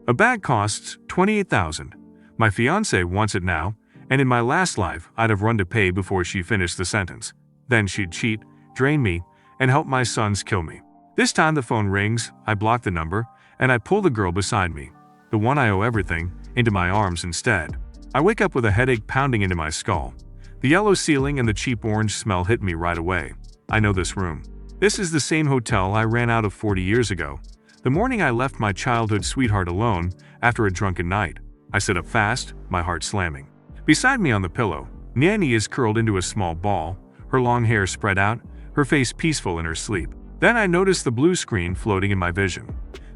A bag costs 28,000. My fiancé wants it now, and in my last life I'd have run to pay before she finished the sentence. Then she'd cheat, drain me, and help my sons kill me. This time the phone rings, I block the number, and I pull the girl beside me, the one I owe everything, into my arms instead. I wake up with a headache pounding into my skull. The yellow ceiling and the cheap orange smell hit me right away. I know this room. This is the same hotel I ran out of 40 years ago. The morning I left my childhood sweetheart alone after a drunken night. I sit up fast, my heart slamming. Beside me on the pillow, Nanny is curled into a small ball, her long hair spread out, her face peaceful in her sleep. Then I notice the blue screen floating in my vision.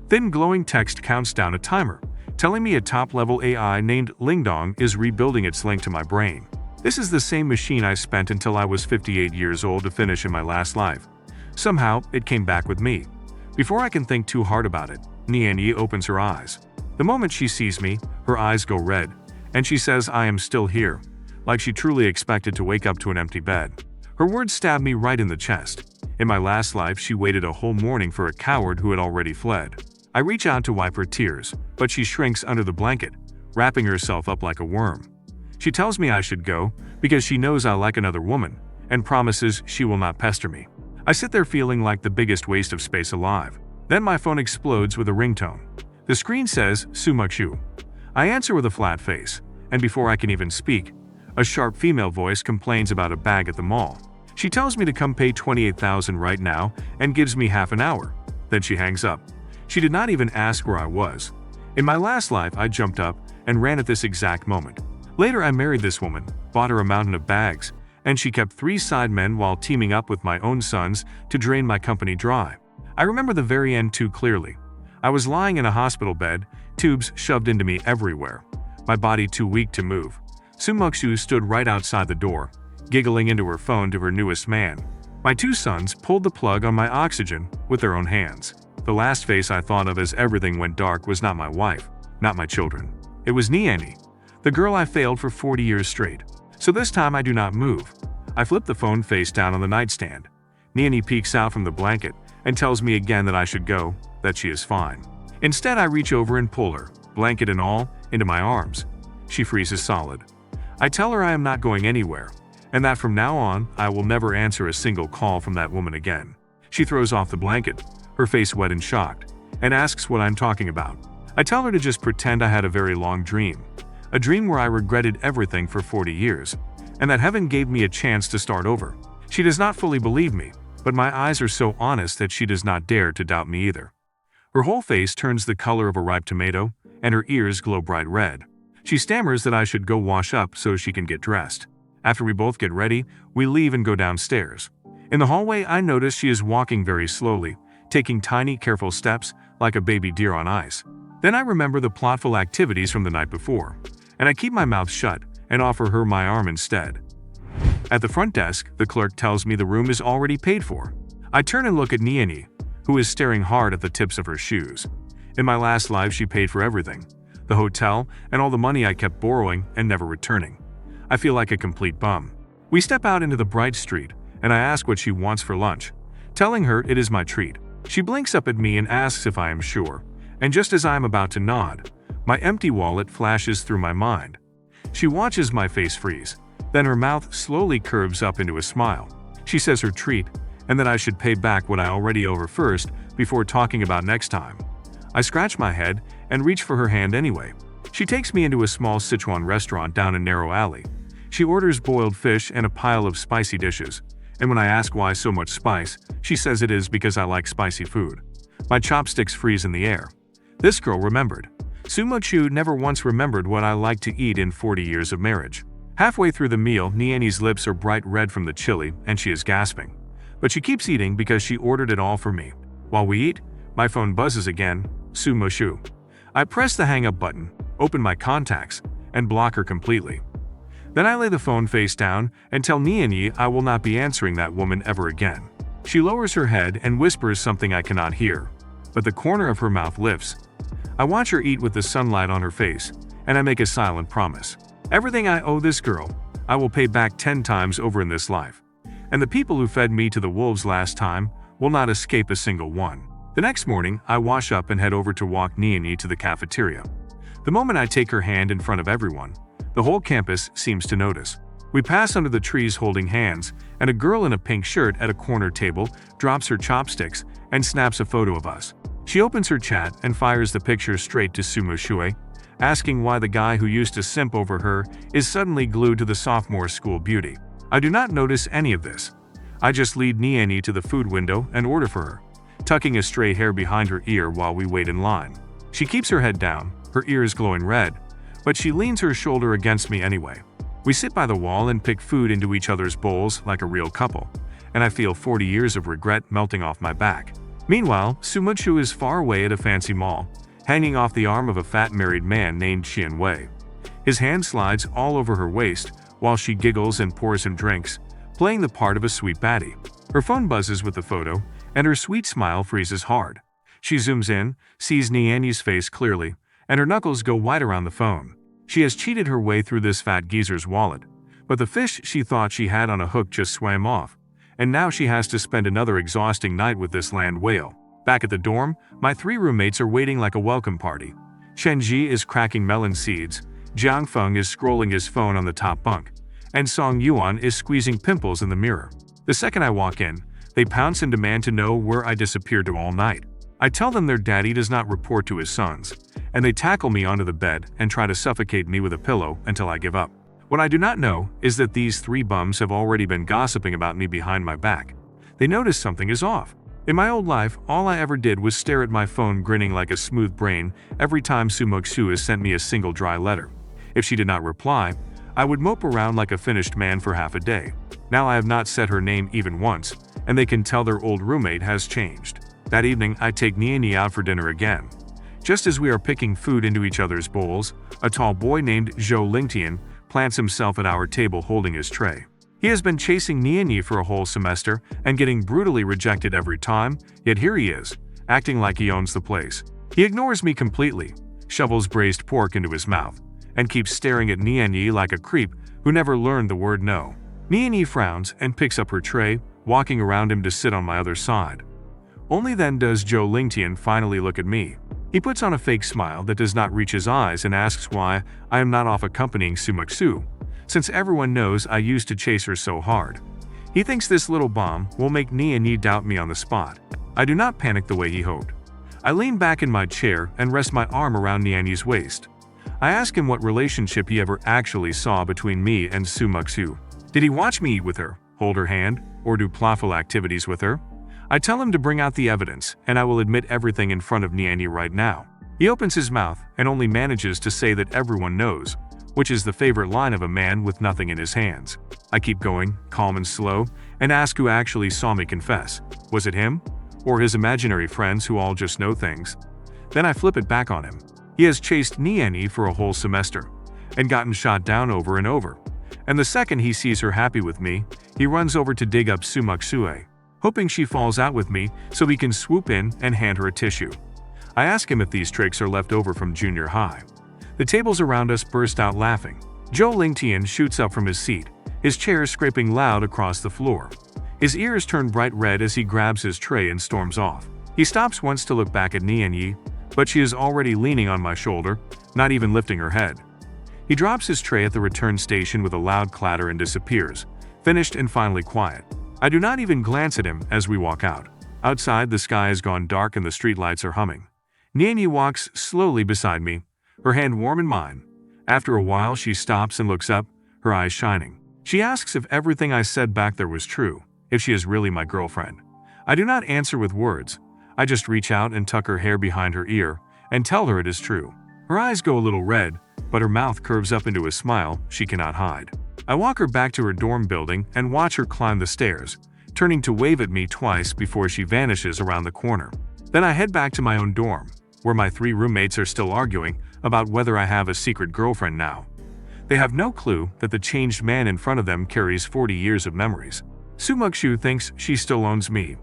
Thin glowing text counts down a timer, telling me a top-level AI named Lingdong is rebuilding its link to my brain. This is the same machine I spent until I was 58 years old to finish in my last life. Somehow, it came back with me. Before I can think too hard about it, Nianyi opens her eyes. The moment she sees me, her eyes go red, and she says I am still here, like she truly expected to wake up to an empty bed. Her words stab me right in the chest. In my last life, she waited a whole morning for a coward who had already fled. I reach out to wipe her tears, but she shrinks under the blanket, wrapping herself up like a worm. She tells me I should go because she knows I like another woman, and promises she will not pester me. I sit there feeling like the biggest waste of space alive. Then my phone explodes with a ringtone. The screen says, Sumakshu. I answer with a flat face, and before I can even speak, a sharp female voice complains about a bag at the mall. She tells me to come pay 28,000 right now and gives me half an hour. Then she hangs up. She did not even ask where I was. In my last life, I jumped up and ran at this exact moment. Later, I married this woman, bought her a mountain of bags, and she kept 3 sidemen while teaming up with my own sons to drain my company dry. I remember the very end too clearly. I was lying in a hospital bed, tubes shoved into me everywhere, my body too weak to move. Sumakshu stood right outside the door, giggling into her phone to her newest man. My 2 sons pulled the plug on my oxygen with their own hands. The last face I thought of as everything went dark was not my wife, not my children. It was Nianyi, the girl I failed for 40 years straight. So this time I do not move. I flip the phone face down on the nightstand. Nianyi peeks out from the blanket and tells me again that I should go, that she is fine. Instead, I reach over and pull her, blanket and all, into my arms. She freezes solid. I tell her I am not going anywhere, and that from now on, I will never answer a single call from that woman again. She throws off the blanket, her face wet and shocked, and asks what I'm talking about. I tell her to just pretend I had a very long dream. A dream where I regretted everything for 40 years, and that heaven gave me a chance to start over. She does not fully believe me, but my eyes are so honest that she does not dare to doubt me either. Her whole face turns the color of a ripe tomato, and her ears glow bright red. She stammers that I should go wash up so she can get dressed. After we both get ready, we leave and go downstairs. In the hallway, I notice she is walking very slowly, taking tiny, careful steps like a baby deer on ice. Then I remember the plotful activities from the night before, and I keep my mouth shut and offer her my arm instead. At the front desk, the clerk tells me the room is already paid for. I turn and look at Nianyi, who is staring hard at the tips of her shoes. In my last life, she paid for everything, the hotel and all the money I kept borrowing and never returning. I feel like a complete bum. We step out into the bright street, and I ask what she wants for lunch, telling her it is my treat. She blinks up at me and asks if I am sure, and just as I am about to nod, my empty wallet flashes through my mind. She watches my face freeze, then her mouth slowly curves up into a smile. She says her treat, and that I should pay back what I already owe her first before talking about next time. I scratch my head and reach for her hand anyway. She takes me into a small Sichuan restaurant down a narrow alley. She orders boiled fish and a pile of spicy dishes, and when I ask why so much spice, she says it is because I like spicy food. My chopsticks freeze in the air. This girl remembered. Sumakshu never once remembered what I like to eat in 40 years of marriage. Halfway through the meal, Nianyi's lips are bright red from the chili, and she is gasping. But she keeps eating because she ordered it all for me. While we eat, my phone buzzes again, Sumakshu. I press the hang-up button, open my contacts, and block her completely. Then I lay the phone face down and tell Nianyi I will not be answering that woman ever again. She lowers her head and whispers something I cannot hear, but the corner of her mouth lifts. I watch her eat with the sunlight on her face, and I make a silent promise. Everything I owe this girl, I will pay back 10 times over in this life. And the people who fed me to the wolves last time will not escape a single one. The next morning, I wash up and head over to walk Niani to the cafeteria. The moment I take her hand in front of everyone, the whole campus seems to notice. We pass under the trees holding hands, and a girl in a pink shirt at a corner table drops her chopsticks and snaps a photo of us. She opens her chat and fires the picture straight to Sumo Shue, asking why the guy who used to simp over her is suddenly glued to the sophomore school beauty. I do not notice any of this. I just lead Niani to the food window and order for her, tucking a stray hair behind her ear while we wait in line. She keeps her head down, her ears glowing red, but she leans her shoulder against me anyway. We sit by the wall and pick food into each other's bowls like a real couple, and I feel 40 years of regret melting off my back. Meanwhile, Sumochu is far away at a fancy mall, hanging off the arm of a fat married man named Xian Wei. His hand slides all over her waist while she giggles and pours him drinks, playing the part of a sweet baddie. Her phone buzzes with the photo, and her sweet smile freezes hard. She zooms in, sees Niani's face clearly, and her knuckles go white around the phone. She has cheated her way through this fat geezer's wallet, but the fish she thought she had on a hook just swam off, and now she has to spend another exhausting night with this land whale. Back at the dorm, my 3 roommates are waiting like a welcome party. Shenji is cracking melon seeds, Jiang Feng is scrolling his phone on the top bunk, and Song Yuan is squeezing pimples in the mirror. The second I walk in, they pounce and demand to know where I disappeared to all night. I tell them their daddy does not report to his sons, and they tackle me onto the bed and try to suffocate me with a pillow until I give up. What I do not know is that these 3 bums have already been gossiping about me behind my back. They notice something is off. In my old life, all I ever did was stare at my phone grinning like a smooth brain every time Sumoksu sent me a single dry letter. If she did not reply, I would mope around like a finished man for half a day. Now I have not said her name even once, and they can tell their old roommate has changed. That evening, I take Niani out for dinner again. Just as we are picking food into each other's bowls, a tall boy named Zhou Lingtian plants himself at our table holding his tray. He has been chasing Niani for a whole semester and getting brutally rejected every time, yet here he is, acting like he owns the place. He ignores me completely, shovels braised pork into his mouth, and keeps staring at Niani like a creep who never learned the word no. Niani frowns and picks up her tray, walking around him to sit on my other side. Only then does Zhou Lingtian finally look at me. He puts on a fake smile that does not reach his eyes and asks why I am not off accompanying Sumoksu, since everyone knows I used to chase her so hard. He thinks this little bomb will make Niani doubt me on the spot. I do not panic the way he hoped. I lean back in my chair and rest my arm around Niani's waist. I ask him what relationship he ever actually saw between me and Sumoksu. Did he watch me eat with her, hold her hand, or do playful activities with her? I tell him to bring out the evidence, and I will admit everything in front of Niani right now. He opens his mouth and only manages to say that everyone knows, which is the favorite line of a man with nothing in his hands. I keep going, calm and slow, and ask who actually saw me confess. Was it him? Or his imaginary friends who all just know things? Then I flip it back on him. He has chased Niani for a whole semester, and gotten shot down over and over. And the second he sees her happy with me, he runs over to dig up Sumoksue, hoping she falls out with me so he can swoop in and hand her a tissue. I ask him if these tricks are left over from junior high. The tables around us burst out laughing. Zhou Lingtian shoots up from his seat, his chair scraping loud across the floor. His ears turn bright red as he grabs his tray and storms off. He stops once to look back at Niani, but she is already leaning on my shoulder, not even lifting her head. He drops his tray at the return station with a loud clatter and disappears, finished and finally quiet. I do not even glance at him as we walk out. Outside, the sky has gone dark and the streetlights are humming. Niani walks slowly beside me, her hand warm in mine. After a while, she stops and looks up, her eyes shining. She asks if everything I said back there was true, if she is really my girlfriend. I do not answer with words. I just reach out and tuck her hair behind her ear and tell her it is true. Her eyes go a little red, but her mouth curves up into a smile she cannot hide. I walk her back to her dorm building and watch her climb the stairs, turning to wave at me twice before she vanishes around the corner. Then I head back to my own dorm, where my 3 roommates are still arguing about whether I have a secret girlfriend now. They have no clue that the changed man in front of them carries 40 years of memories. Sumokshu thinks she still owns me.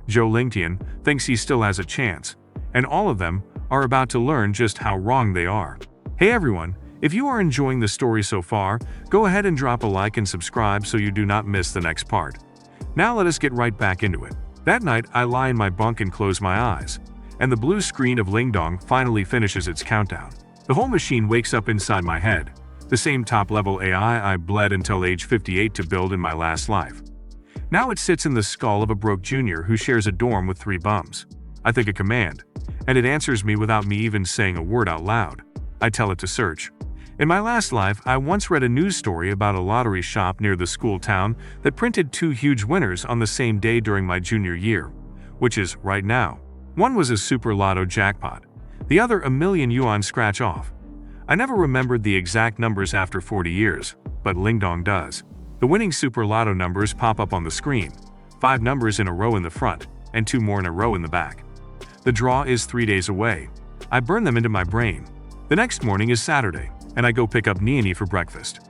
Zhou Lingtian thinks he still has a chance, and all of them are about to learn just how wrong they are. Hey everyone, if you are enjoying the story so far, go ahead and drop a like and subscribe so you do not miss the next part. Now let us get right back into it. That night, I lie in my bunk and close my eyes. and the blue screen of Lingdong finally finishes its countdown. The whole machine wakes up inside my head, the same top-level AI I bled until age 58 to build in my last life. Now it sits in the skull of a broke junior who shares a dorm with 3 bums. I think a command, and it answers me without me even saying a word out loud. I tell it to search. In my last life, I once read a news story about a lottery shop near the school town that printed 2 huge winners on the same day during my junior year, which is right now. One was a super lotto jackpot, the other a million yuan scratch-off. I never remembered the exact numbers after 40 years, but Lingdong does. The winning super lotto numbers pop up on the screen, 5 numbers in a row in the front, and 2 more in a row in the back. The draw is 3 days away. I burn them into my brain. The next morning is Saturday, and I go pick up Niani for breakfast.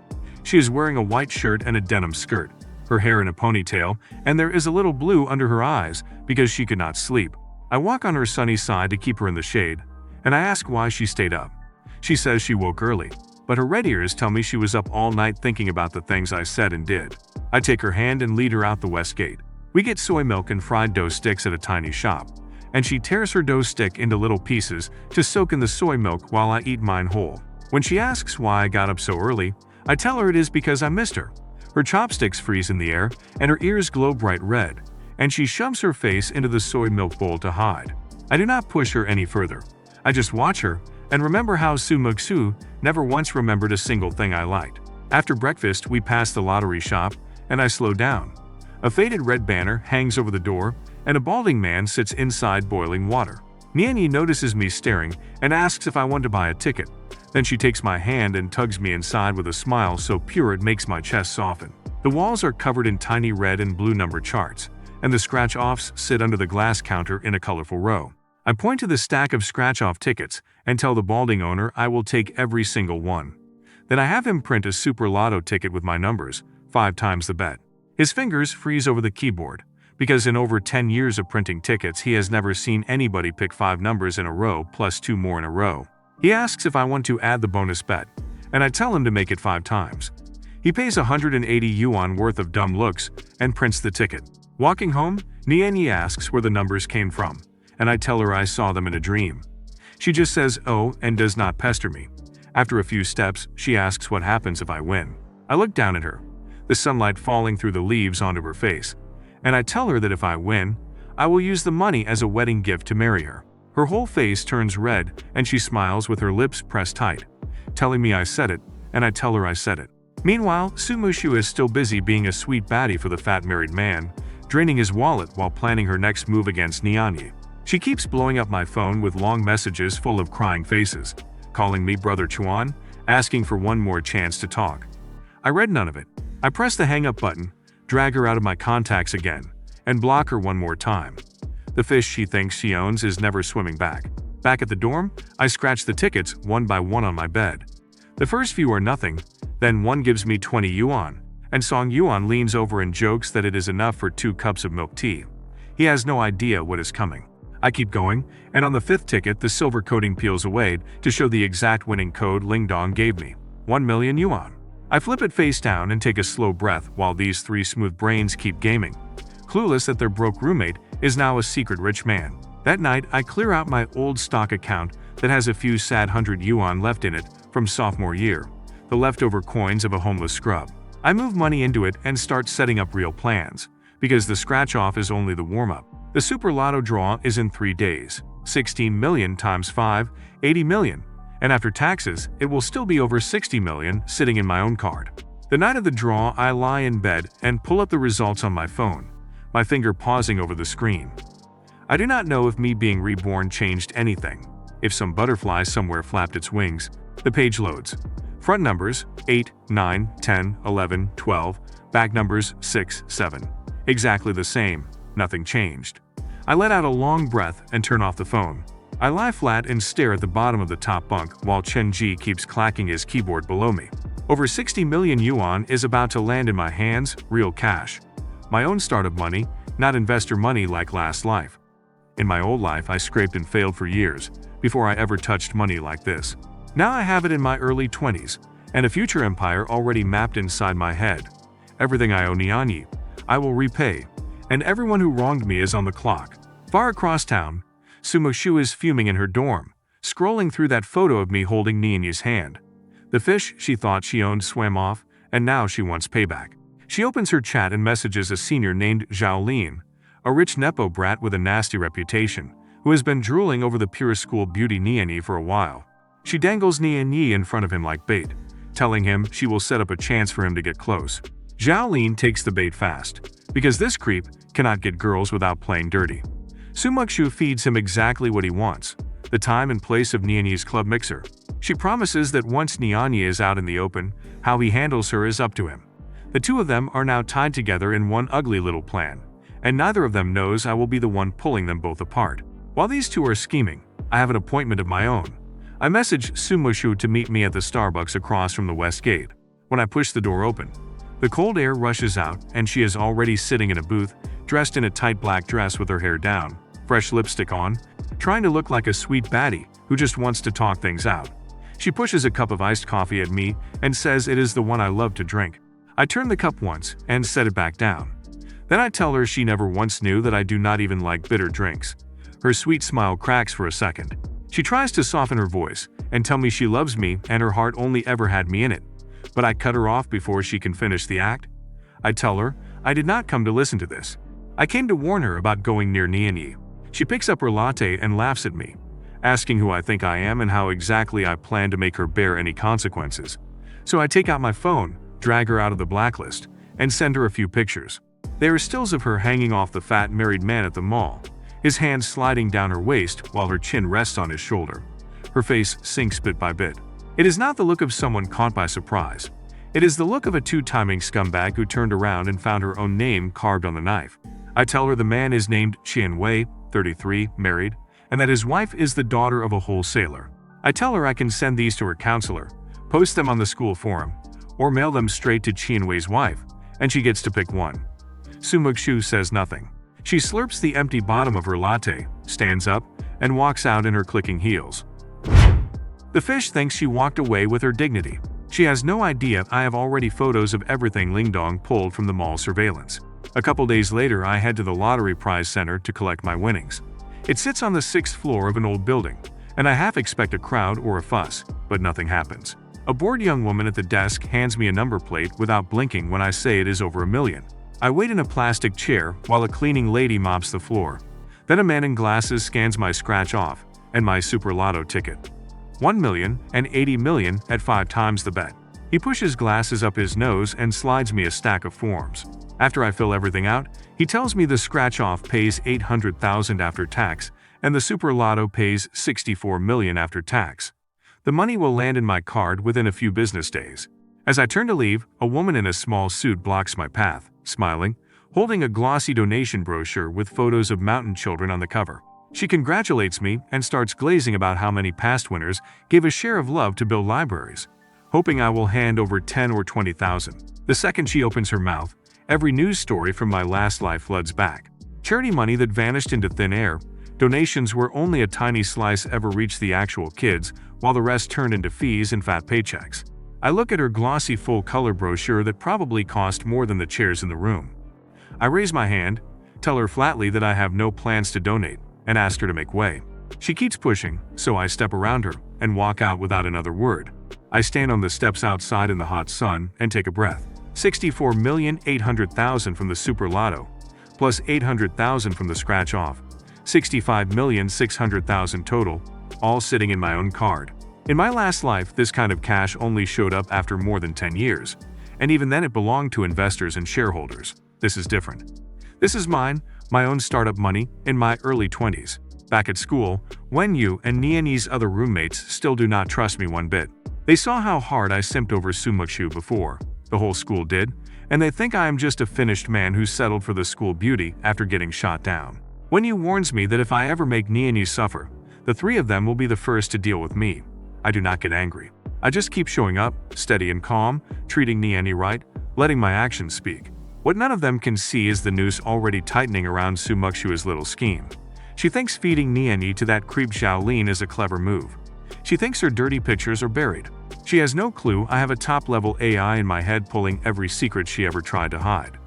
She is wearing a white shirt and a denim skirt, her hair in a ponytail, and there is a little blue under her eyes because she could not sleep. I walk on her sunny side to keep her in the shade, and I ask why she stayed up. She says she woke early, but her red ears tell me she was up all night thinking about the things I said and did. I take her hand and lead her out the west gate. We get soy milk and fried dough sticks at a tiny shop, and she tears her dough stick into little pieces to soak in the soy milk while I eat mine whole. When she asks why I got up so early, I tell her it is because I missed her. Her chopsticks freeze in the air, and her ears glow bright red, and she shoves her face into the soy milk bowl to hide. I do not push her any further. I just watch her and remember how Su Mugsu never once remembered a single thing I liked. After breakfast, we pass the lottery shop, and I slow down. A faded red banner hangs over the door, and a balding man sits inside boiling water. Niani notices me staring and asks if I want to buy a ticket. Then she takes my hand and tugs me inside with a smile so pure it makes my chest soften. The walls are covered in tiny red and blue number charts, and the scratch-offs sit under the glass counter in a colorful row. I point to the stack of scratch-off tickets and tell the balding owner I will take every single one. Then I have him print a super lotto ticket with my numbers, 5 times the bet. His fingers freeze over the keyboard, because in over 10 years of printing tickets he has never seen anybody pick 5 numbers in a row plus 2 more in a row. He asks if I want to add the bonus bet, and I tell him to make it 5 times. He pays 180 yuan worth of dumb looks and prints the ticket. Walking home, Niani asks where the numbers came from, and I tell her I saw them in a dream. She just says oh and does not pester me. After a few steps, she asks what happens if I win. I look down at her, the sunlight falling through the leaves onto her face, and I tell her that if I win, I will use the money as a wedding gift to marry her. Her whole face turns red and she smiles with her lips pressed tight, telling me I said it, and I tell her I said it. Meanwhile, Su Mushu is still busy being a sweet baddie for the fat married man, draining his wallet while planning her next move against Niani. She keeps blowing up my phone with long messages full of crying faces, calling me Brother Chuan, asking for one more chance to talk. I read none of it. I press the hang up button, drag her out of my contacts again, and block her one more time. The fish she thinks she owns is never swimming back. Back at the dorm, I scratch the tickets one by one on my bed. The first few are nothing, then one gives me 20 yuan, and Song Yuan leans over and jokes that it is enough for 2 cups of milk tea. He has no idea what is coming. I keep going, and on the 5th ticket the silver coating peels away to show the exact winning code Lingdong gave me, 1 million yuan. I flip it face down and take a slow breath while these 3 smooth brains keep gaming, clueless that their broke roommate is now a secret rich man. That night, I clear out my old stock account that has a few sad 100 yuan left in it from sophomore year, the leftover coins of a homeless scrub. I move money into it and start setting up real plans, because the scratch-off is only the warm-up. The super lotto draw is in 3 days, 16 million times 5, 80 million, and after taxes, it will still be over 60 million sitting in my own card. The night of the draw, I lie in bed and pull up the results on my phone, my finger pausing over the screen. I do not know if me being reborn changed anything. If some butterfly somewhere flapped its wings, the page loads. Front numbers 8, 9, 10, 11, 12, back numbers 6, 7. Exactly the same, nothing changed. I let out a long breath and turn off the phone. I lie flat and stare at the bottom of the top bunk while Chen Ji keeps clacking his keyboard below me. Over 60 million yuan is about to land in my hands, real cash. My own startup money, not investor money like last life. In my old life, I scraped and failed for years before I ever touched money like this. Now I have it in my early 20s, and a future empire already mapped inside my head. Everything I owe Niani, I will repay, and everyone who wronged me is on the clock. Far across town, Sumokshu is fuming in her dorm, scrolling through that photo of me holding Nianyi's hand. The fish she thought she owned swam off, and now she wants payback. She opens her chat and messages a senior named Zhao Lin, a rich nepo brat with a nasty reputation, who has been drooling over the pure school beauty Nianyi for a while. She dangles Nianyi in front of him like bait, telling him she will set up a chance for him to get close. Zhao Lin takes the bait fast, because this creep cannot get girls without playing dirty. Sumokshu feeds him exactly what he wants, the time and place of Nianyi's club mixer. She promises that once Nianyi is out in the open, how he handles her is up to him. The two of them are now tied together in one ugly little plan, and neither of them knows I will be the one pulling them both apart. While these two are scheming, I have an appointment of my own. I message Sumokshu to meet me at the Starbucks across from the West Gate. When I push the door open, the cold air rushes out and she is already sitting in a booth, dressed in a tight black dress with her hair down, fresh lipstick on, trying to look like a sweet baddie who just wants to talk things out. She pushes a cup of iced coffee at me and says it is the one I love to drink. I turn the cup once and set it back down. Then I tell her she never once knew that I do not even like bitter drinks. Her sweet smile cracks for a second. She tries to soften her voice and tell me she loves me and her heart only ever had me in it. But I cut her off before she can finish the act. I tell her I did not come to listen to this. I came to warn her about going near Nianyi. She picks up her latte and laughs at me, asking who I think I am and how exactly I plan to make her bear any consequences. So I take out my phone, drag her out of the blacklist, and send her a few pictures. There are stills of her hanging off the fat married man at the mall, his hands sliding down her waist while her chin rests on his shoulder. Her face sinks bit by bit. It is not the look of someone caught by surprise. It is the look of a two-timing scumbag who turned around and found her own name carved on the knife. I tell her the man is named Qian Wei, 33, married, and that his wife is the daughter of a wholesaler. I tell her I can send these to her counselor, post them on the school forum, or mail them straight to Qian Wei's wife, and she gets to pick one. Sumokshu says nothing. She slurps the empty bottom of her latte, stands up, and walks out in her clicking heels. The fish thinks she walked away with her dignity. She has no idea I have already photos of everything Lingdong pulled from the mall surveillance. A couple days later, I head to the lottery prize center to collect my winnings. It sits on the 6th floor of an old building, and I half expect a crowd or a fuss, but nothing happens. A bored young woman at the desk hands me a number plate without blinking when I say it is over $1 million. I wait in a plastic chair while a cleaning lady mops the floor. Then a man in glasses scans my scratch off and my Super Lotto ticket. 1 million and 80 million at 5 times the bet. He pushes glasses up his nose and slides me a stack of forms. After I fill everything out, he tells me the scratch off pays $800,000 after tax and the Super Lotto pays $64 million after tax. The money will land in my card within a few business days. As I turn to leave, a woman in a small suit blocks my path, smiling, holding a glossy donation brochure with photos of mountain children on the cover. She congratulates me and starts glazing about how many past winners gave a share of love to build libraries, hoping I will hand over 10 or 20,000. The second she opens her mouth, every news story from my last life floods back. Charity money that vanished into thin air, donations where only a tiny slice ever reached the actual kids, while the rest turned into fees and fat paychecks. I look at her glossy full-color brochure that probably cost more than the chairs in the room. I raise my hand, tell her flatly that I have no plans to donate, and ask her to make way. She keeps pushing, so I step around her and walk out without another word. I stand on the steps outside in the hot sun and take a breath. 64,800,000 from the Super Lotto, plus 800,000 from the scratch off. 65,600,000 total, all sitting in my own card. In my last life, this kind of cash only showed up after more than 10 years, and even then it belonged to investors and shareholders. This is different. This is mine, my own startup money, in my early 20s. Back at school, Wenyu and Nianyi's other roommates still do not trust me one bit. They saw how hard I simped over Sumokshu before. The whole school did, and they think I am just a finished man who settled for the school beauty after getting shot down. Wenyu warns me that if I ever make Nianyi suffer, the three of them will be the first to deal with me. I do not get angry. I just keep showing up, steady and calm, treating Nianyi right, letting my actions speak. What none of them can see is the noose already tightening around Sumokshu's little scheme. She thinks feeding Nianyi to that creep Zhao Lin is a clever move. She thinks her dirty pictures are buried. She has no clue I have a top-level AI in my head pulling every secret she ever tried to hide.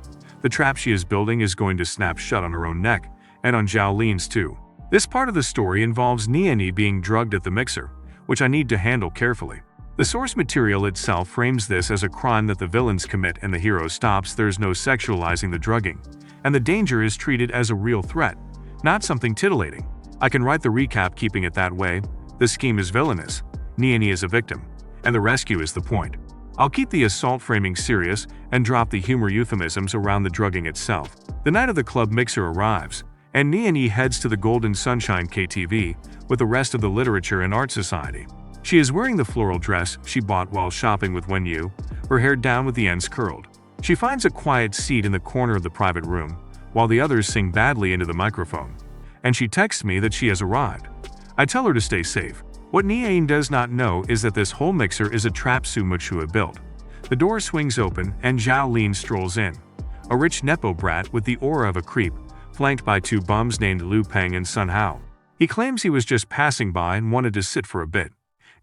The trap she is building is going to snap shut on her own neck, and on Zhao Lin's too. This part of the story involves Niani being drugged at the mixer, which I need to handle carefully. The source material itself frames this as a crime that the villains commit and the hero stops. There's no sexualizing the drugging, and the danger is treated as a real threat, not something titillating. I can write the recap keeping it that way. The scheme is villainous, Niani is a victim, and the rescue is the point. I'll keep the assault framing serious and drop the humor euphemisms around the drugging itself. The night of the club mixer arrives, and Niani heads to the Golden Sunshine KTV with the rest of the Literature and Art Society. She is wearing the floral dress she bought while shopping with Wenyu, her hair down with the ends curled. She finds a quiet seat in the corner of the private room, while the others sing badly into the microphone, and she texts me that she has arrived. I tell her to stay safe. What Niani does not know is that this whole mixer is a trap Su Muchua built. The door swings open and Zhao Lin strolls in, a rich Nepo brat with the aura of a creep, flanked by two bums named Liu Peng and Sun Hao. He claims he was just passing by and wanted to sit for a bit.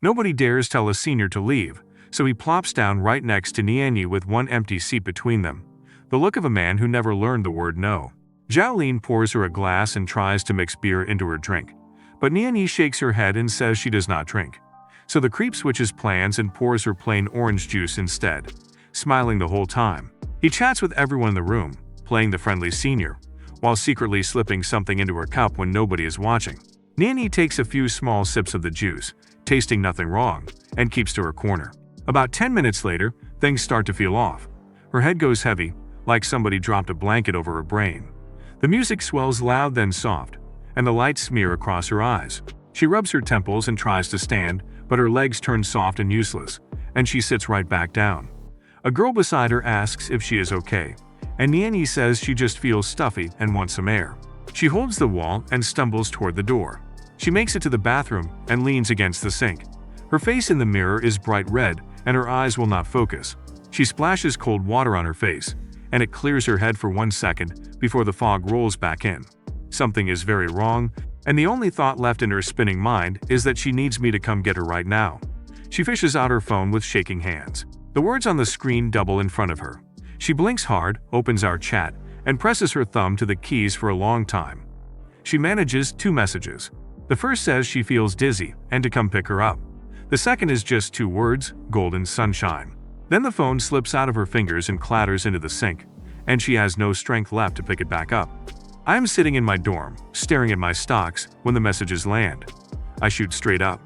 Nobody dares tell a senior to leave, so he plops down right next to Niani with one empty seat between them, the look of a man who never learned the word no. Zhao Lin pours her a glass and tries to mix beer into her drink, but Niani shakes her head and says she does not drink. So the creep switches plans and pours her plain orange juice instead, smiling the whole time. He chats with everyone in the room, playing the friendly senior, while secretly slipping something into her cup when nobody is watching. Niani takes a few small sips of the juice, tasting nothing wrong, and keeps to her corner. About 10 minutes later, things start to feel off. Her head goes heavy, like somebody dropped a blanket over her brain. The music swells loud then soft, and the lights smear across her eyes. She rubs her temples and tries to stand, but her legs turn soft and useless, and she sits right back down. A girl beside her asks if she is okay, and Niani says she just feels stuffy and wants some air. She holds the wall and stumbles toward the door. She makes it to the bathroom and leans against the sink. Her face in the mirror is bright red, and her eyes will not focus. She splashes cold water on her face, and it clears her head for 1 second before the fog rolls back in. Something is very wrong, and the only thought left in her spinning mind is that she needs me to come get her right now. She fishes out her phone with shaking hands. The words on the screen double in front of her. She blinks hard, opens our chat, and presses her thumb to the keys for a long time. She manages 2 messages. The first says she feels dizzy and to come pick her up. The second is just 2 words, Golden Sunshine. Then the phone slips out of her fingers and clatters into the sink, and she has no strength left to pick it back up. I am sitting in my dorm, staring at my stocks when the messages land. I shoot straight up.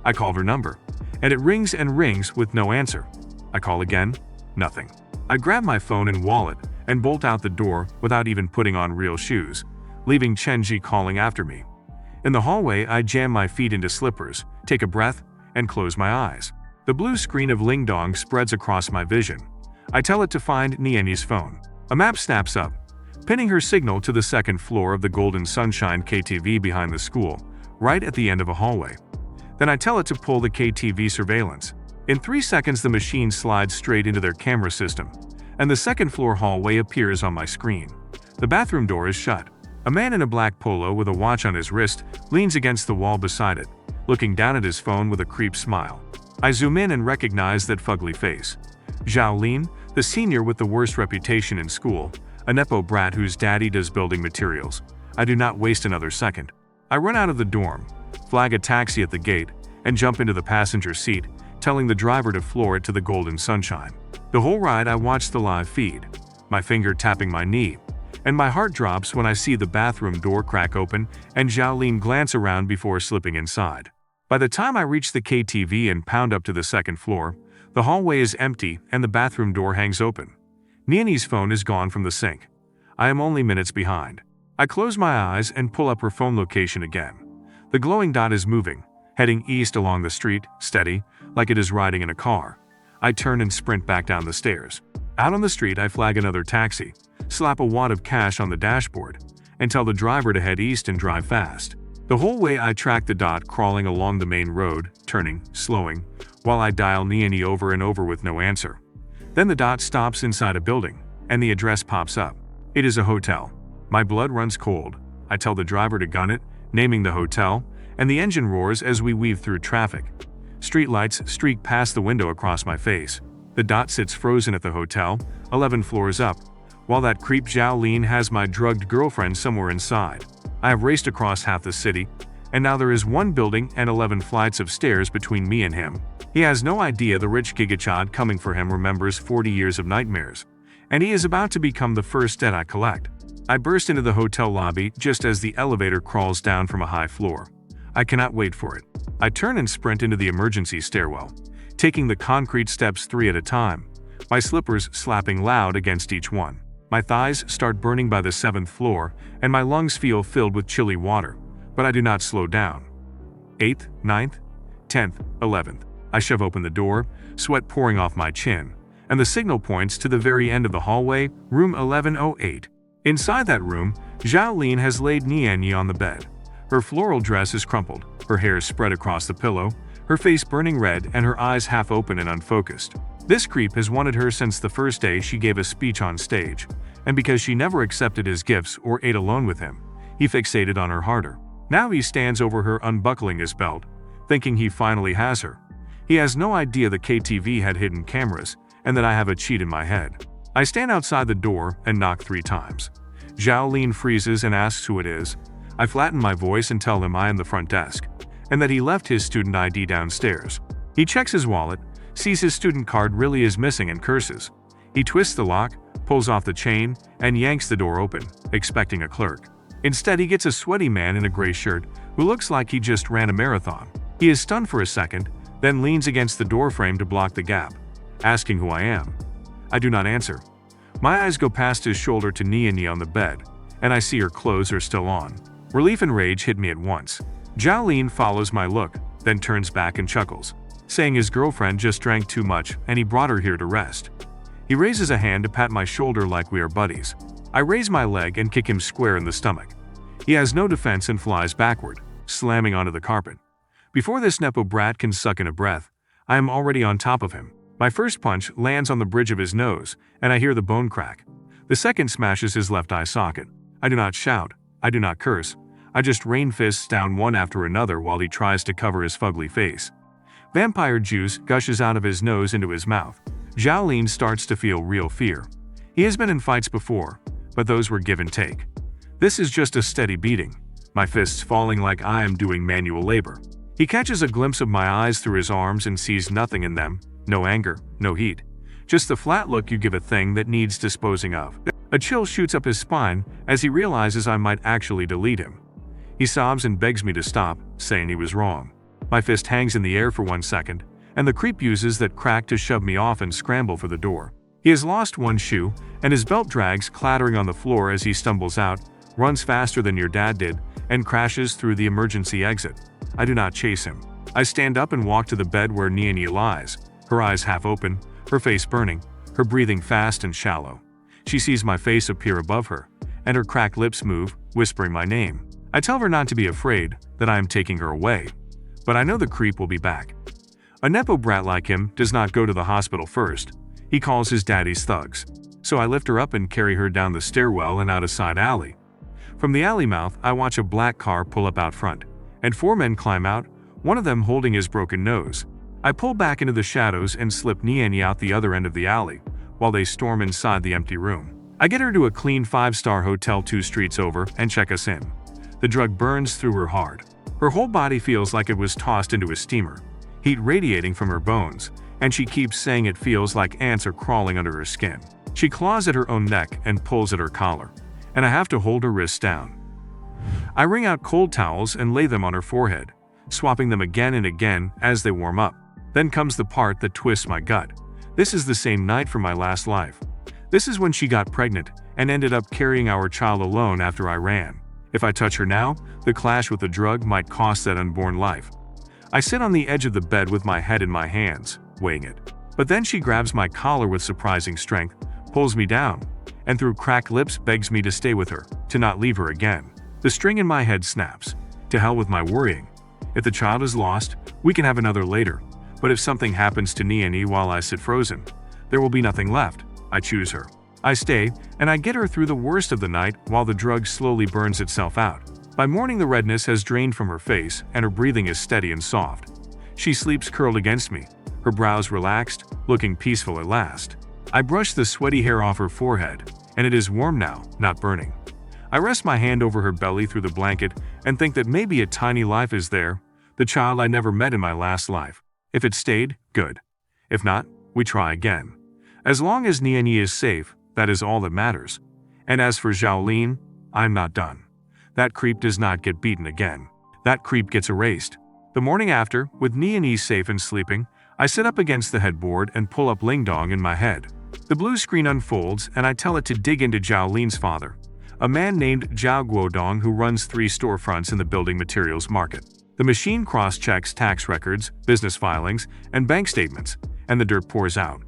I call her number, and it rings and rings with no answer. I call again, nothing. I grab my phone and wallet and bolt out the door without even putting on real shoes, leaving Chenji calling after me. In the hallway, I jam my feet into slippers, take a breath, and close my eyes. The blue screen of Lingdong spreads across my vision. I tell it to find Niani's phone. A map snaps up, pinning her signal to the 2nd floor of the Golden Sunshine KTV behind the school, right at the end of a hallway. Then I tell it to pull the KTV surveillance. In 3 seconds, the machine slides straight into their camera system, and the 2nd floor hallway appears on my screen. The bathroom door is shut. A man in a black polo with a watch on his wrist leans against the wall beside it, looking down at his phone with a creep smile. I zoom in and recognize that fugly face. Zhao Lin, the senior with the worst reputation in school, a Nepo brat whose daddy does building materials. I do not waste another second. I run out of the dorm, flag a taxi at the gate, and jump into the passenger seat, telling the driver to floor it to the Golden Sunshine. The whole ride I watch the live feed, my finger tapping my knee, and my heart drops when I see the bathroom door crack open and Zhao Lin glance around before slipping inside. By the time I reach the KTV and pound up to the 2nd floor, the hallway is empty and the bathroom door hangs open. Niani's phone is gone from the sink. I am only minutes behind. I close my eyes and pull up her phone location again. The glowing dot is moving, heading east along the street, steady, like it is riding in a car. I turn and sprint back down the stairs. Out on the street, I flag another taxi, slap a wad of cash on the dashboard, and tell the driver to head east and drive fast. The whole way I track the dot crawling along the main road, turning, slowing, while I dial Niani over and over with no answer. Then the dot stops inside a building, and the address pops up. It is a hotel. My blood runs cold. I tell the driver to gun it, naming the hotel, and the engine roars as we weave through traffic. Streetlights streak past the window across my face. The dot sits frozen at the hotel, 11 floors up, while that creep Zhao Lin has my drugged girlfriend somewhere inside. I have raced across half the city, and now there is one building and 11 flights of stairs between me and him. He has no idea the rich gigachad coming for him remembers 40 years of nightmares, and he is about to become the first debt I collect. I burst into the hotel lobby just as the elevator crawls down from a high floor. I cannot wait for it. I turn and sprint into the emergency stairwell, taking the concrete steps 3 at a time, my slippers slapping loud against each one. My thighs start burning by the 7th floor, and my lungs feel filled with chilly water, but I do not slow down. 8th, 9th, 10th, 11th. I shove open the door, sweat pouring off my chin, and the signal points to the very end of the hallway, room 1108. Inside that room, Zhao Lin has laid Nianyi on the bed. Her floral dress is crumpled, her hair spread across the pillow, her face burning red and her eyes half open and unfocused. This creep has wanted her since the first day she gave a speech on stage, and because she never accepted his gifts or ate alone with him, he fixated on her harder. Now he stands over her unbuckling his belt, thinking he finally has her. He has no idea the KTV had hidden cameras and that I have a cheat in my head. I stand outside the door and knock 3 times. Zhao Lin freezes and asks who it is. I flatten my voice and tell him I am the front desk, and that he left his student ID downstairs. He checks his wallet, sees his student card really is missing and curses. He twists the lock, pulls off the chain, and yanks the door open, expecting a clerk. Instead, he gets a sweaty man in a gray shirt who looks like he just ran a marathon. He is stunned for a second, then leans against the doorframe to block the gap, asking who I am. I do not answer. My eyes go past his shoulder to Nianyi on the bed, and I see her clothes are still on. Relief and rage hit me at once. Zhao Lin follows my look, then turns back and chuckles, saying his girlfriend just drank too much and he brought her here to rest. He raises a hand to pat my shoulder like we are buddies. I raise my leg and kick him square in the stomach. He has no defense and flies backward, slamming onto the carpet. Before this nepo brat can suck in a breath, I am already on top of him. My first punch lands on the bridge of his nose, and I hear the bone crack. The second smashes his left eye socket. I do not shout. I do not curse. I just rain fists down one after another while he tries to cover his fugly face. Vampire juice gushes out of his nose into his mouth. Zhao Lin starts to feel real fear. He has been in fights before, but those were give and take. This is just a steady beating, my fists falling like I am doing manual labor. He catches a glimpse of my eyes through his arms and sees nothing in them. No anger, no heat. Just the flat look you give a thing that needs disposing of. A chill shoots up his spine as he realizes I might actually delete him. He sobs and begs me to stop, saying he was wrong. My fist hangs in the air for 1 second, and the creep uses that crack to shove me off and scramble for the door. He has lost one shoe, and his belt drags clattering on the floor as he stumbles out, runs faster than your dad did, and crashes through the emergency exit. I do not chase him. I stand up and walk to the bed where Nianyi lies, her eyes half open, her face burning, her breathing fast and shallow. She sees my face appear above her, and her cracked lips move, whispering my name. I tell her not to be afraid, that I am taking her away. But I know the creep will be back. A nepo brat like him does not go to the hospital first. He calls his daddy's thugs. So I lift her up and carry her down the stairwell and out a side alley. From the alley mouth, I watch a black car pull up out front, and 4 men climb out, one of them holding his broken nose. I pull back into the shadows and slip Nianyi out the other end of the alley, while they storm inside the empty room. I get her to a clean 5-star hotel 2 streets over and check us in. The drug burns through her hard. Her whole body feels like it was tossed into a steamer, heat radiating from her bones, and she keeps saying it feels like ants are crawling under her skin. She claws at her own neck and pulls at her collar, and I have to hold her wrists down. I wring out cold towels and lay them on her forehead, swapping them again and again as they warm up. Then comes the part that twists my gut. This is the same night from my last life. This is when she got pregnant and ended up carrying our child alone after I ran. If I touch her now, the clash with the drug might cost that unborn life. I sit on the edge of the bed with my head in my hands, weighing it. But then she grabs my collar with surprising strength, pulls me down, and through cracked lips begs me to stay with her, to not leave her again. The string in my head snaps. To hell with my worrying. If the child is lost, we can have another later. But if something happens to Nianyi while I sit frozen, there will be nothing left. I choose her. I stay, and I get her through the worst of the night while the drug slowly burns itself out. By morning the redness has drained from her face, and her breathing is steady and soft. She sleeps curled against me, her brows relaxed, looking peaceful at last. I brush the sweaty hair off her forehead, and it is warm now, not burning. I rest my hand over her belly through the blanket and think that maybe a tiny life is there, the child I never met in my last life. If it stayed, good. If not, we try again. As long as Niani is safe, that is all that matters. And as for Xiaolin, I'm not done. That creep does not get beaten again. That creep gets erased. The morning after, with Niani safe and sleeping, I sit up against the headboard and pull up Lingdong in my head. The blue screen unfolds and I tell it to dig into Xiaolin's father, a man named Zhao Guodong who runs 3 storefronts in the building materials market. The machine cross-checks tax records, business filings, and bank statements, and the dirt pours out.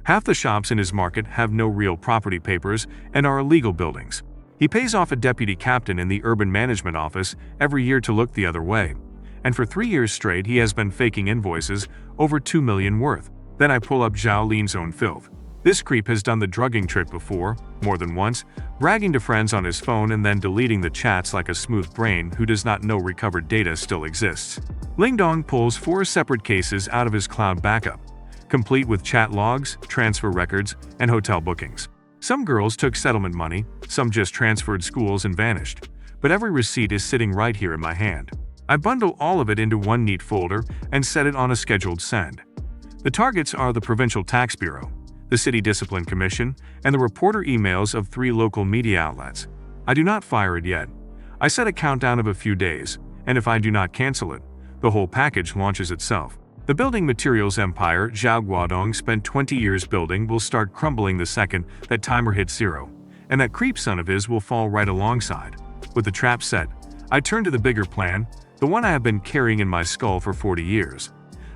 Half the shops in his market have no real property papers and are illegal buildings. He pays off a deputy captain in the urban management office every year to look the other way. And for 3 years straight he has been faking invoices over 2 million worth. Then I pull up Xiaolin's own filth. This creep has done the drugging trick before, more than once, bragging to friends on his phone and then deleting the chats like a smooth brain who does not know recovered data still exists. Lingdong pulls 4 separate cases out of his cloud backup, complete with chat logs, transfer records, and hotel bookings. Some girls took settlement money, some just transferred schools and vanished, but every receipt is sitting right here in my hand. I bundle all of it into one neat folder and set it on a scheduled send. The targets are the Provincial Tax Bureau, the City Discipline Commission, and the reporter emails of 3 local media outlets. I do not fire it yet. I set a countdown of a few days, and if I do not cancel it, the whole package launches itself. The building materials empire Zhao Guodong spent 20 years building will start crumbling the second that timer hits 0, and that creep son of his will fall right alongside. With the trap set, I turn to the bigger plan, the one I have been carrying in my skull for 40 years.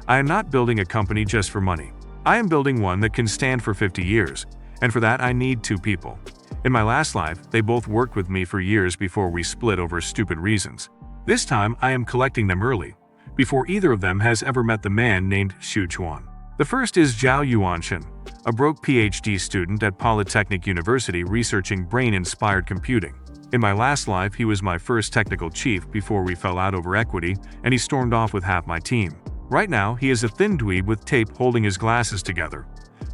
I am not building a company just for money. I am building one that can stand for 50 years, and for that I need 2 people. In my last life, they both worked with me for years before we split over stupid reasons. This time I am collecting them early, before either of them has ever met the man named Xu Chuan. The first is Zhao Yuanshan, a broke PhD student at Polytechnic University researching brain-inspired computing. In my last life, he was my first technical chief before we fell out over equity, and he stormed off with half my team. Right now, he is a thin dweeb with tape holding his glasses together,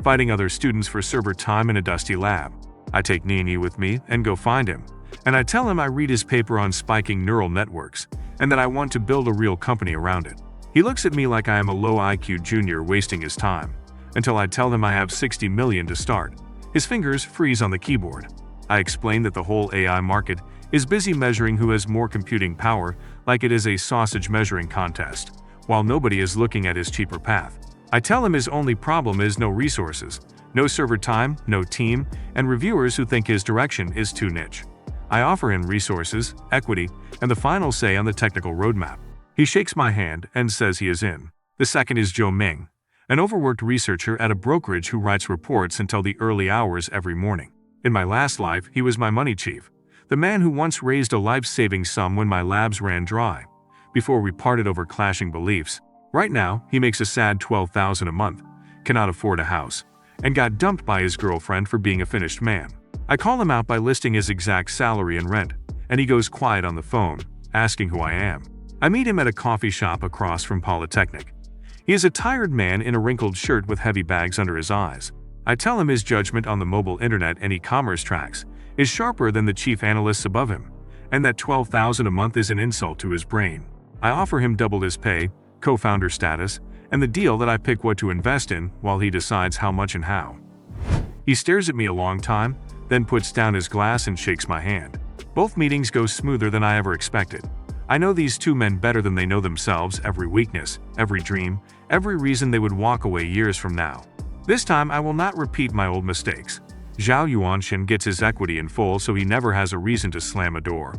fighting other students for server time in a dusty lab. I take Niani with me and go find him, and I tell him I read his paper on spiking neural networks, and that I want to build a real company around it. He looks at me like I am a low IQ junior wasting his time, until I tell him I have 60 million to start. His fingers freeze on the keyboard. I explain that the whole AI market is busy measuring who has more computing power like it is a sausage measuring contest, while nobody is looking at his cheaper path. I tell him his only problem is no resources, no server time, no team, and reviewers who think his direction is too niche. I offer him resources, equity, and the final say on the technical roadmap. He shakes my hand and says he is in. The second is Zhou Ming, an overworked researcher at a brokerage who writes reports until the early hours every morning. In my last life, he was my money chief, the man who once raised a life-saving sum when my labs ran dry, before we parted over clashing beliefs. Right now, he makes a sad $12,000 a month, cannot afford a house, and got dumped by his girlfriend for being a finished man. I call him out by listing his exact salary and rent, and he goes quiet on the phone, asking who I am. I meet him at a coffee shop across from Polytechnic. He is a tired man in a wrinkled shirt with heavy bags under his eyes. I tell him his judgment on the mobile internet and e-commerce tracks is sharper than the chief analysts above him, and that $12,000 a month is an insult to his brain. I offer him double his pay, co-founder status, and the deal that I pick what to invest in while he decides how much and how. He stares at me a long time, then puts down his glass and shakes my hand. Both meetings go smoother than I ever expected. I know these 2 men better than they know themselves, every weakness, every dream, every reason they would walk away years from now. This time I will not repeat my old mistakes. Zhao Yuanshan gets his equity in full so he never has a reason to slam a door.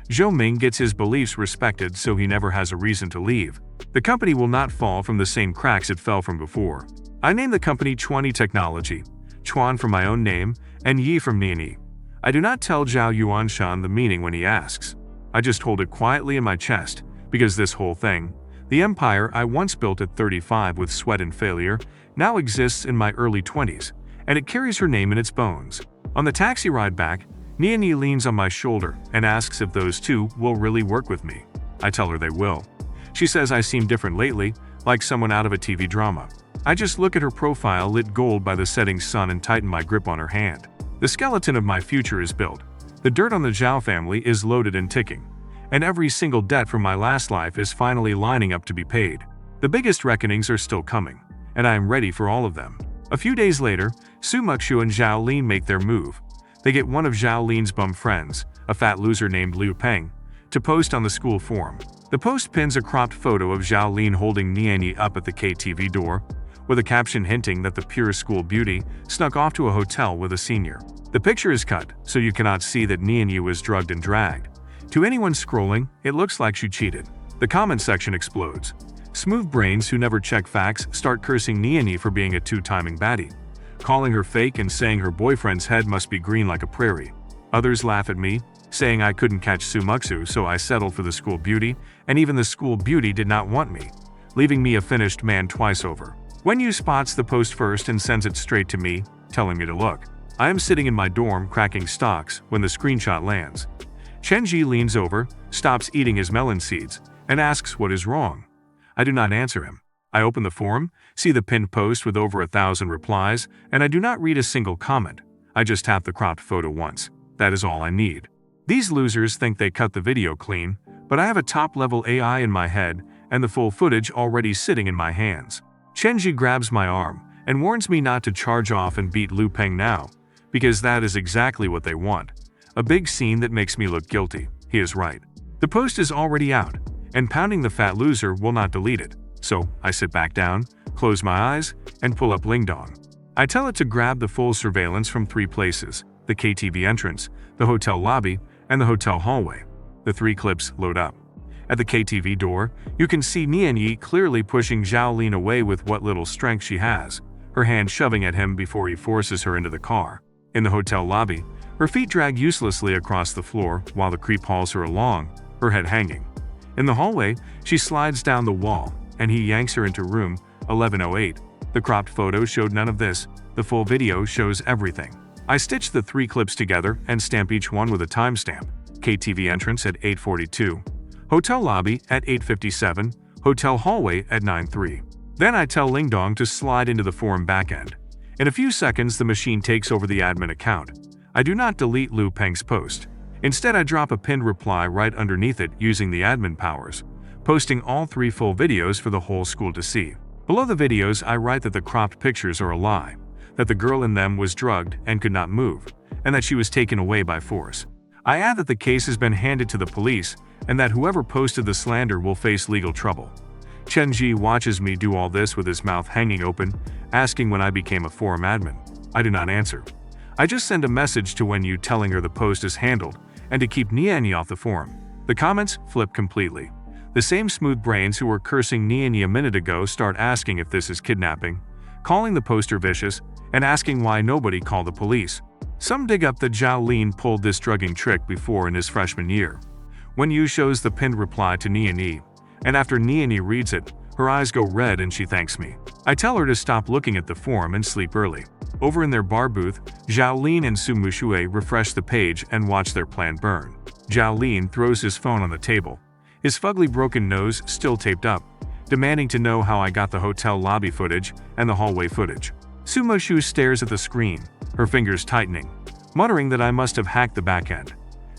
Zhou Ming gets his beliefs respected so he never has a reason to leave. The company will not fall from the same cracks it fell from before. I name the company Chuani Technology, Chuan from my own name, and Yi from Niani. I do not tell Zhao Yuanshan the meaning when he asks. I just hold it quietly in my chest, because this whole thing, the empire I once built at 35 with sweat and failure, now exists in my early 20s, and it carries her name in its bones. On the taxi ride back, Niani leans on my shoulder and asks if those 2 will really work with me. I tell her they will. She says I seem different lately, like someone out of a TV drama. I just look at her profile lit gold by the setting sun and tighten my grip on her hand. The skeleton of my future is built, The dirt on the Zhao family is loaded and ticking, and every single debt from my last life is finally lining up to be paid. The biggest reckonings are still coming, and I am ready for all of them. A few days later, Su Muxu and Zhao Lin make their move. They get one of Zhao Lin's bum friends, a fat loser named Liu Peng, to post on the school forum. The post pins a cropped photo of Zhao Lin holding Nianyi up at the KTV door, with a caption hinting that the pure school beauty snuck off to a hotel with a senior. The picture is cut, so you cannot see that Nianyi was drugged and dragged. To anyone scrolling, it looks like she cheated. The comment section explodes. Smooth brains who never check facts start cursing Nianyi for being a two-timing baddie, calling her fake and saying her boyfriend's head must be green like a prairie. Others laugh at me, saying I couldn't catch Su Muxu, so I settled for the school beauty, and even the school beauty did not want me, leaving me a finished man twice over. Wen Yu spots the post first and sends it straight to me, telling me to look. I am sitting in my dorm cracking stocks when the screenshot lands. Chen Ji leans over, stops eating his melon seeds, and asks what is wrong. I do not answer him. I open the forum, see the pinned post with over 1,000 replies, and I do not read a single comment. I just tap the cropped photo once. That is all I need. These losers think they cut the video clean, but I have a top-level AI in my head and the full footage already sitting in my hands. Chenji grabs my arm and warns me not to charge off and beat Liu Peng now, because that is exactly what they want. A big scene that makes me look guilty. He is right. The post is already out, and pounding the fat loser will not delete it. So, I sit back down, close my eyes, and pull up Lingdong. I tell it to grab the full surveillance from 3 places: the KTV entrance, the hotel lobby, and the hotel hallway. The 3 clips load up. At the KTV door, you can see Nianyi clearly pushing Zhao Lin away with what little strength she has, her hand shoving at him before he forces her into the car. In the hotel lobby, her feet drag uselessly across the floor while the creep hauls her along, her head hanging. In the hallway, she slides down the wall, and he yanks her into room 1108. The cropped photo showed none of this. The full video shows everything. I stitch the 3 clips together and stamp each one with a timestamp. KTV entrance at 8:42, hotel lobby at 8:57, hotel hallway at 9:03. Then I tell Lingdong to slide into the forum backend. In a few seconds, the machine takes over the admin account. I do not delete Liu Peng's post. Instead, I drop a pinned reply right underneath it using the admin powers, posting all 3 full videos for the whole school to see. Below the videos, I write that the cropped pictures are a lie, that the girl in them was drugged and could not move, and that she was taken away by force. I add that the case has been handed to the police and that whoever posted the slander will face legal trouble. Chen Ji watches me do all this with his mouth hanging open, asking when I became a forum admin. I do not answer. I just send a message to Wen Yu telling her the post is handled and to keep Nianyi off the forum. The comments flip completely. The same smooth brains who were cursing Nianyi a minute ago start asking if this is kidnapping, calling the poster vicious, and asking why nobody called the police. Some dig up that Zhao Lin pulled this drugging trick before in his freshman year. Wen Yu shows the pinned reply to Nianyi, and after Nianyi reads it, her eyes go red and she thanks me. I tell her to stop looking at the forum and sleep early. Over in their bar booth, Zhao Lin and Su Muxue refresh the page and watch their plan burn. Zhao Lin throws his phone on the table, his fugly broken nose still taped up, demanding to know how I got the hotel lobby footage and the hallway footage. Su Muxue stares at the screen, her fingers tightening, muttering that I must have hacked the backend.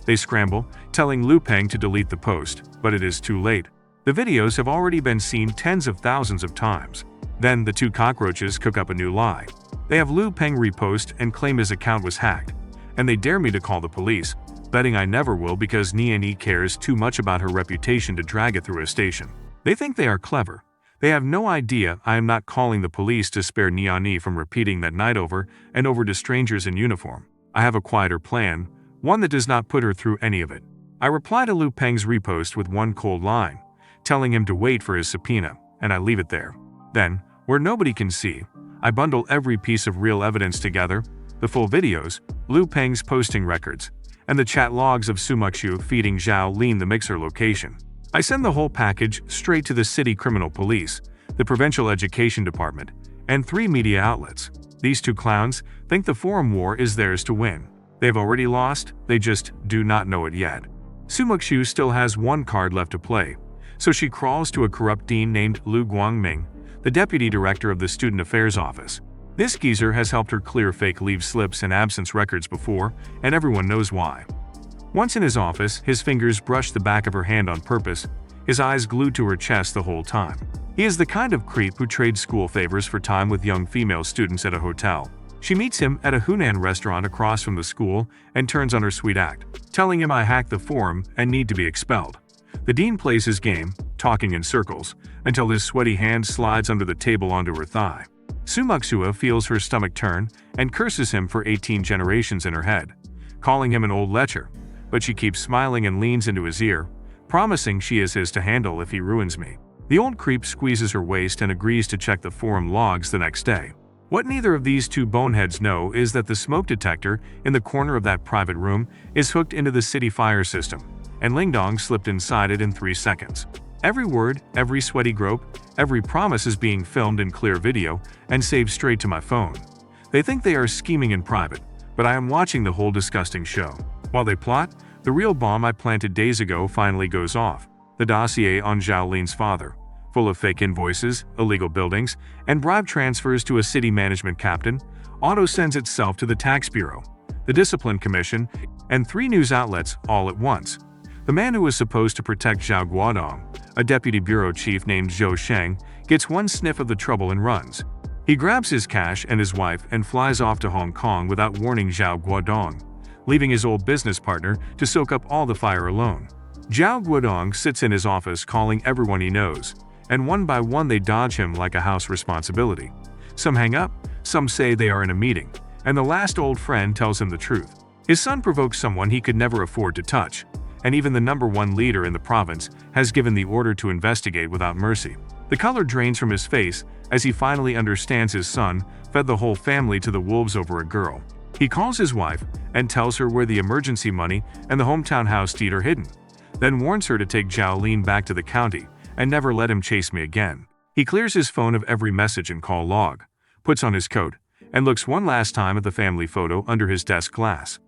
They scramble, telling Liu Peng to delete the post, but it is too late. The videos have already been seen tens of thousands of times. Then the 2 cockroaches cook up a new lie. They have Liu Peng repost and claim his account was hacked, and they dare me to call the police, betting I never will because Nianyi cares too much about her reputation to drag it through a station. They think they are clever. They have no idea I am not calling the police to spare Nianyi from repeating that night over and over to strangers in uniform. I have a quieter plan, one that does not put her through any of it. I reply to Liu Peng's repost with one cold line, telling him to wait for his subpoena, and I leave it there. Then, where nobody can see, I bundle every piece of real evidence together: the full videos, Liu Peng's posting records, and the chat logs of Su Muxu feeding Zhao Lin the mixer location. I send the whole package straight to the city criminal police, the provincial education department, and 3 media outlets. These 2 clowns think the forum war is theirs to win. They've already lost, they just do not know it yet. Su Muxu still has 1 card left to play, so she crawls to a corrupt dean named Lu Guangming, the deputy director of the student affairs office. This geezer has helped her clear fake leave slips and absence records before, and everyone knows why. Once in his office, his fingers brush the back of her hand on purpose, his eyes glued to her chest the whole time. He is the kind of creep who trades school favors for time with young female students at a hotel. She meets him at a Hunan restaurant across from the school and turns on her sweet act, telling him I hacked the forum and need to be expelled. The dean plays his game, talking in circles, until his sweaty hand slides under the table onto her thigh. Sumaksua feels her stomach turn and curses him for 18 generations in her head, calling him an old lecher, but she keeps smiling and leans into his ear, promising she is his to handle if he ruins me. The old creep squeezes her waist and agrees to check the forum logs the next day. What neither of these two boneheads know is that the smoke detector in the corner of that private room is hooked into the city fire system, and Lingdong slipped inside it in 3 seconds. Every word, every sweaty grope, every promise is being filmed in clear video and saved straight to my phone. They think they are scheming in private, but I am watching the whole disgusting show. While they plot, the real bomb I planted days ago finally goes off. The dossier on Zhao Lin's father, full of fake invoices, illegal buildings, and bribe transfers to a city management captain, auto-sends itself to the Tax Bureau, the Discipline Commission, and 3 news outlets all at once. The man who was supposed to protect Zhao Guodong, a deputy bureau chief named Zhou Sheng, gets one sniff of the trouble and runs. He grabs his cash and his wife and flies off to Hong Kong without warning Zhao Guodong, leaving his old business partner to soak up all the fire alone. Zhao Guodong sits in his office calling everyone he knows, and one by one they dodge him like a house responsibility. Some hang up, some say they are in a meeting, and the last old friend tells him the truth. His son provokes someone he could never afford to touch, and even the #1 leader in the province has given the order to investigate without mercy. The color drains from his face as he finally understands his son fed the whole family to the wolves over a girl. He calls his wife and tells her where the emergency money and the hometown house deed are hidden, then warns her to take Zhao Lin back to the county and never let him chase me again. He clears his phone of every message and call log, puts on his coat, and looks one last time at the family photo under his desk glass.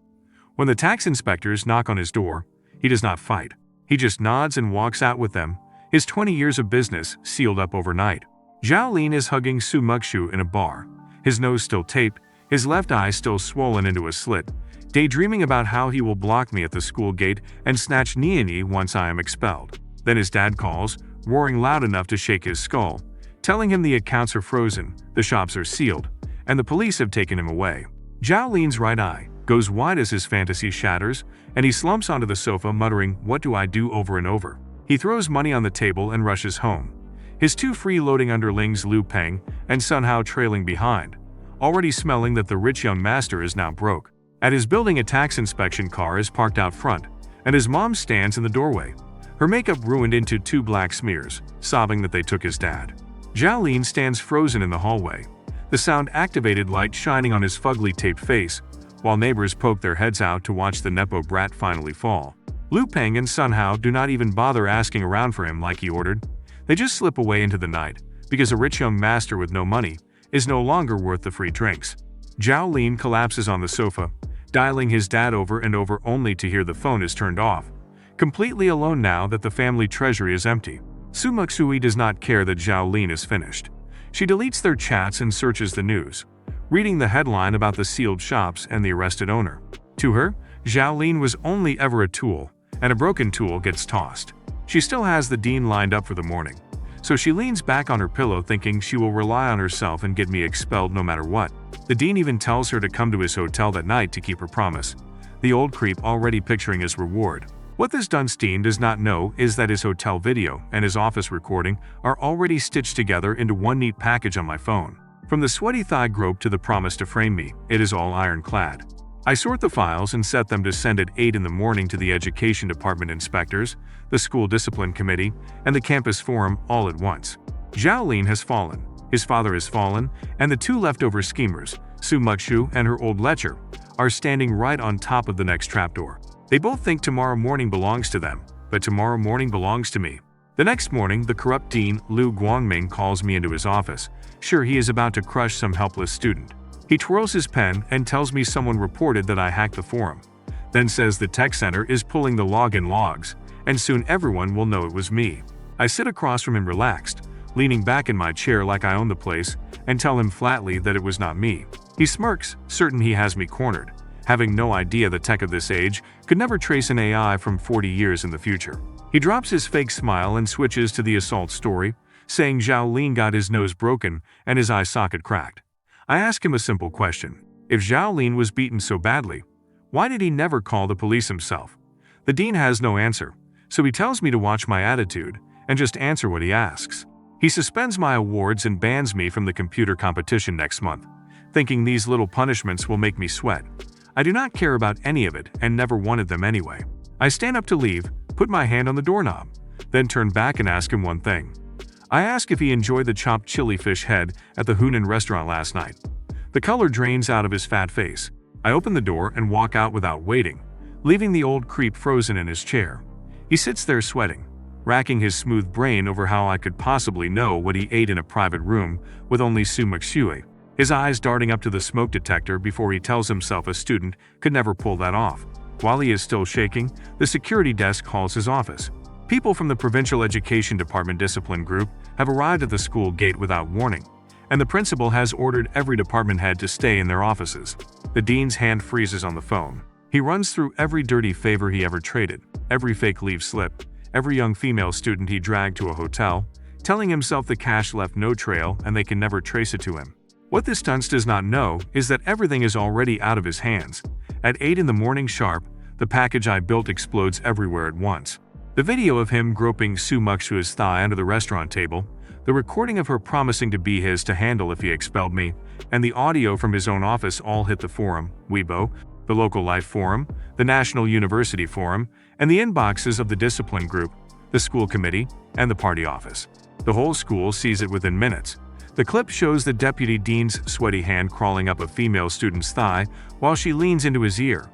When the tax inspectors knock on his door, he does not fight. He just nods and walks out with them, his 20 years of business sealed up overnight. Zhao Lin is hugging Su Mukshu in a bar, his nose still taped, his left eye still swollen into a slit, daydreaming about how he will block me at the school gate and snatch Niani once I am expelled. Then his dad calls, roaring loud enough to shake his skull, telling him the accounts are frozen, the shops are sealed, and the police have taken him away. Zhao Lin's right eye goes wide as his fantasy shatters, and he slumps onto the sofa muttering, "What do I do?" over and over. He throws money on the table and rushes home, his 2 freeloading underlings Liu Peng and Sun Hao trailing behind, already smelling that the rich young master is now broke. At his building, a tax inspection car is parked out front, and his mom stands in the doorway, her makeup ruined into 2 black smears, sobbing that they took his dad. Zhao Lin stands frozen in the hallway, the sound-activated light shining on his fugly taped face, while neighbors poke their heads out to watch the Nepo brat finally fall. Liu Peng and Sun Hao do not even bother asking around for him like he ordered. They just slip away into the night, because a rich young master with no money is no longer worth the free drinks. Zhao Lin collapses on the sofa, dialing his dad over and over only to hear the phone is turned off, completely alone now that the family treasury is empty. Su Muksui does not care that Zhao Lin is finished. She deletes their chats and searches the news, reading the headline about the sealed shops and the arrested owner. To her, Zhao Lin was only ever a tool, and a broken tool gets tossed. She still has the dean lined up for the morning, so she leans back on her pillow thinking she will rely on herself and get me expelled no matter what. The dean even tells her to come to his hotel that night to keep her promise, the old creep already picturing his reward. What this Dunstein does not know is that his hotel video and his office recording are already stitched together into one neat package on my phone. From the sweaty thigh grope to the promise to frame me, it is all ironclad. I sort the files and set them to send at 8 in the morning to the education department inspectors, the school discipline committee, and the campus forum all at once. Zhao Lin has fallen, his father has fallen, and the 2 leftover schemers, Su Mukshu and her old lecher, are standing right on top of the next trapdoor. They both think tomorrow morning belongs to them, but tomorrow morning belongs to me. The next morning, the corrupt dean, Liu Guangming, calls me into his office, sure he is about to crush some helpless student. He twirls his pen and tells me someone reported that I hacked the forum, then says the tech center is pulling the login logs, and soon everyone will know it was me. I sit across from him relaxed, leaning back in my chair like I own the place, and tell him flatly that it was not me. He smirks, certain he has me cornered, having no idea the tech of this age could never trace an AI from 40 years in the future. He drops his fake smile and switches to the assault story, saying Zhao Lin got his nose broken and his eye socket cracked. I ask him a simple question. If Zhao Lin was beaten so badly, why did he never call the police himself? The dean has no answer, so he tells me to watch my attitude and just answer what he asks. He suspends my awards and bans me from the computer competition next month, thinking these little punishments will make me sweat. I do not care about any of it and never wanted them anyway. I stand up to leave, put my hand on the doorknob, then turn back and ask him one thing. I ask if he enjoyed the chopped chili fish head at the Hunan restaurant last night. The color drains out of his fat face. I open the door and walk out without waiting, leaving the old creep frozen in his chair. He sits there sweating, racking his smooth brain over how I could possibly know what he ate in a private room with only Su Muxue, his eyes darting up to the smoke detector before he tells himself a student could never pull that off. While he is still shaking, the security desk calls his office. People from the Provincial Education Department Discipline Group have arrived at the school gate without warning, and the principal has ordered every department head to stay in their offices. The dean's hand freezes on the phone. He runs through every dirty favor he ever traded, every fake leave slip, every young female student he dragged to a hotel, telling himself the cash left no trail and they can never trace it to him. What this dunce does not know is that everything is already out of his hands. At 8 in the morning sharp, the package I built explodes everywhere at once. The video of him groping Su Muxue's thigh under the restaurant table, the recording of her promising to be his to handle if he expelled me, and the audio from his own office all hit the forum, Weibo, the local life forum, the National University forum, and the inboxes of the discipline group, the school committee, and the party office. The whole school sees it within minutes. The clip shows the deputy dean's sweaty hand crawling up a female student's thigh while she leans into his ear,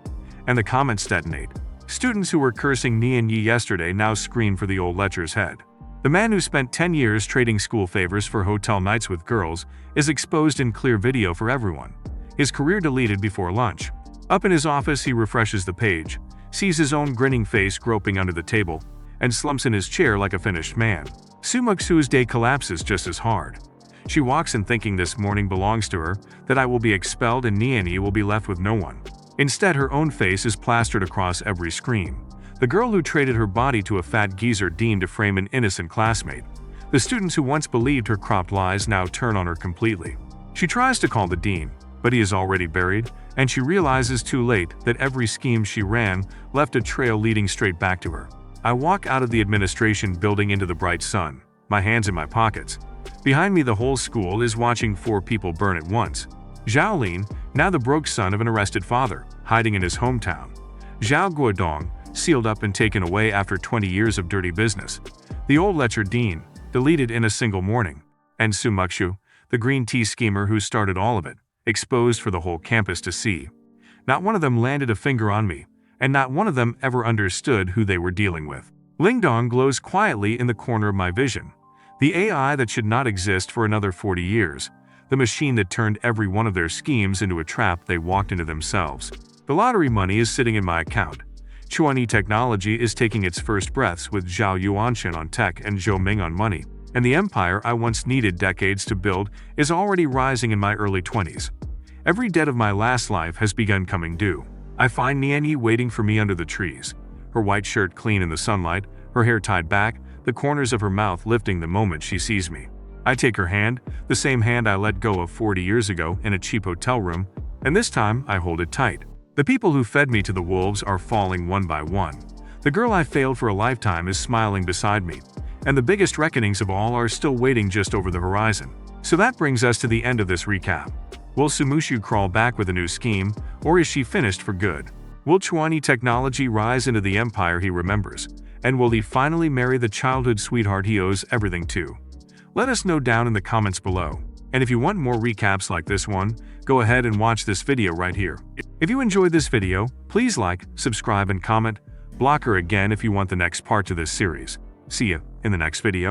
and the comments detonate. Students who were cursing Nian Yi yesterday now scream for the old lecher's head. The man who spent 10 years trading school favors for hotel nights with girls is exposed in clear video for everyone. His career deleted before lunch. Up in his office, he refreshes the page, sees his own grinning face groping under the table, and slumps in his chair like a finished man. Su Muxue's day collapses just as hard. She walks in thinking this morning belongs to her, that I will be expelled and Nian Yi will be left with no one. Instead, her own face is plastered across every screen. The girl who traded her body to a fat geezer deemed to frame an innocent classmate. The students who once believed her cropped lies now turn on her completely. She tries to call the dean, but he is already buried, and she realizes too late that every scheme she ran left a trail leading straight back to her. I walk out of the administration building into the bright sun, my hands in my pockets. Behind me, the whole school is watching 4 people burn at once. Zhao Lin, now the broke son of an arrested father, hiding in his hometown. Zhao Guodong, sealed up and taken away after 20 years of dirty business. The old lecher dean, deleted in a single morning. And Su Muxue, the green tea schemer who started all of it, exposed for the whole campus to see. Not one of them landed a finger on me, and not one of them ever understood who they were dealing with. Lingdong glows quietly in the corner of my vision. The AI that should not exist for another 40 years. The machine that turned every one of their schemes into a trap they walked into themselves. The lottery money is sitting in my account. Chuanyi Technology is taking its first breaths with Zhao Yuanshan on tech and Zhou Ming on money. And the empire I once needed decades to build is already rising in my early 20s. Every debt of my last life has begun coming due. I find Nian Yi waiting for me under the trees. Her white shirt clean in the sunlight, her hair tied back, the corners of her mouth lifting the moment she sees me. I take her hand, the same hand I let go of 40 years ago in a cheap hotel room, and this time I hold it tight. The people who fed me to the wolves are falling one by one. The girl I failed for a lifetime is smiling beside me, and the biggest reckonings of all are still waiting just over the horizon. So that brings us to the end of this recap. Will Su Muxue crawl back with a new scheme, or is she finished for good? Will Chuanyi Technology rise into the empire he remembers? And will he finally marry the childhood sweetheart he owes everything to? Let us know down in the comments below. And if you want more recaps like this one, go ahead and watch this video right here. If you enjoyed this video, please like, subscribe and comment. Block her again if you want the next part to this series. See ya in the next video.